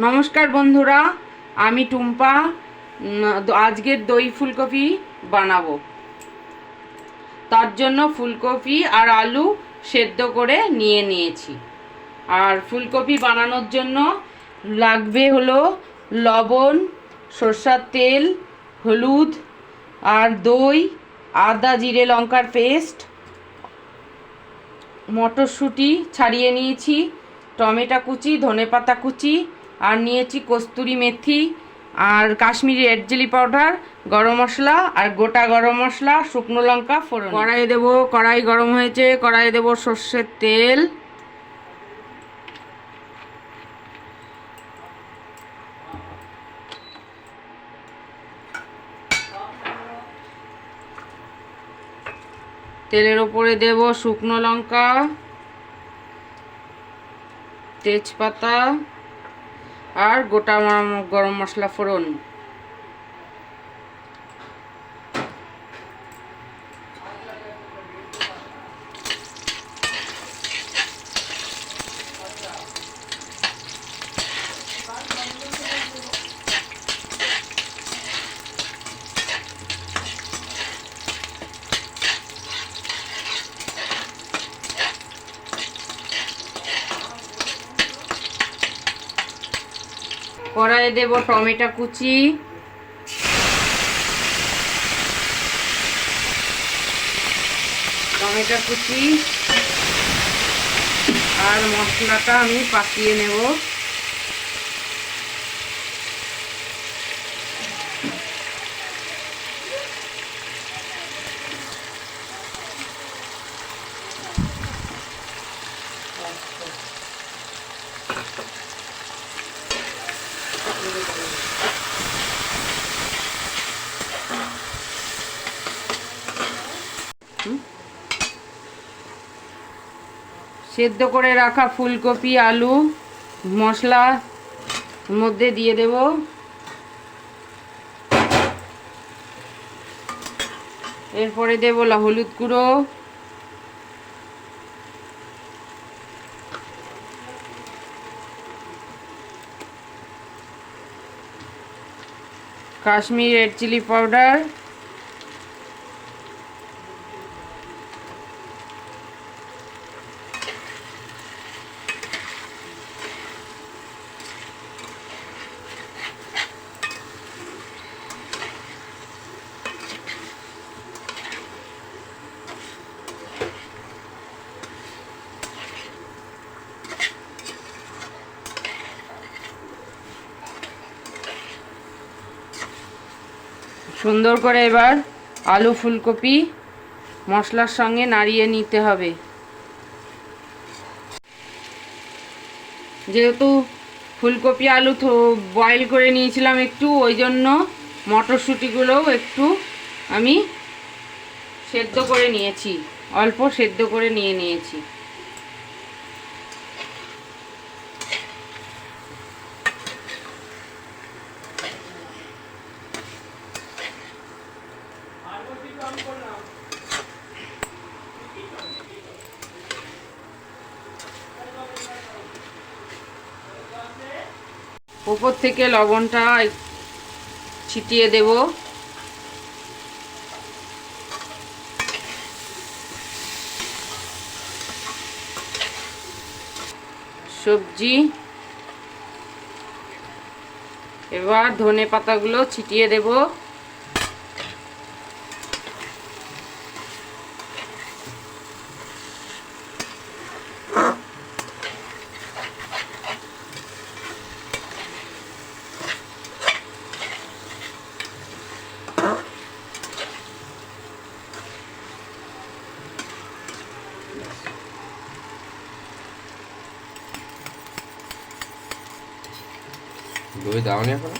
নমস্কার বন্ধুরা, আমি টুম্পা। আজকের দই ফুলকপি বানাবো। তার জন্য ফুলকপি আর আলু সেদ্ধ করে নিয়েছি। আর ফুলকপি বানানোর জন্য লাগবে হলো লবণ, সরষের তেল, হলুদ আর দই, আদা জিরে লঙ্কার পেস্ট, মটরশুঁটি ছাড়িয়ে নিয়েছি, টমেটো কুচি, ধনেপাতা কুচি, আর নিয়েছি কস্তুরি মেথি আর কাশ্মীরি রেড চিলি পাউডার, গরম মশলা আর গোটা গরম মশলা, শুকনো লঙ্কা ফোড়ন। কড়াই দেবো, কড়াই গরম হয়েছে, কড়াই দেবো সর্ষের তেল, তেলের ওপরে দেব শুকনো লঙ্কা, তেজপাতা আর গোটা গরম মশলা ফোড়ন। কড়াইয়ে দেব টমেটো কুচি, আর মশলাটা আমি পাকিয়ে নেব। সেদ্ধ করে রাখা ফুলকপি আলু মশলার মধ্যে দিয়ে দেব। এরপরে দেব হলুদ গুঁড়ো, কাশ্মীরি রেড চিলি পাউডার, সুন্দর করে এবার আলু ফুলকপি মশলার সঙ্গে নাড়িয়ে নিতে হবে। যেহেতু ফুলকপি আলু বয়েল করে নিয়েছিলাম একটু, ওই জন্য মটরশুঁটিগুলোও একটু আমি সেদ্ধ করে নিয়েছি, অল্প সেদ্ধ করে নিয়েছি। উপর থেকে লবণটা ছিটিয়ে দেব। সবজি এবার ধনে পাতাগুলো ছিটিয়ে দেব। দই দাওনি এখন?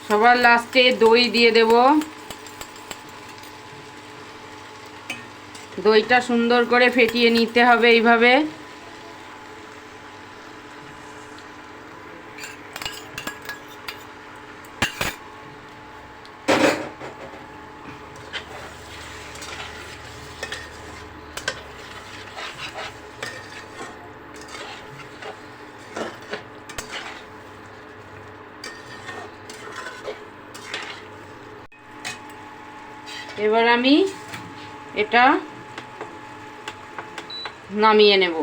সবার লাস্টে দই দিয়ে দেব। দইটা সুন্দর করে ফেটিয়ে নিতে হবে এইভাবে। এবার আমি এটা নামিয়ে নেব।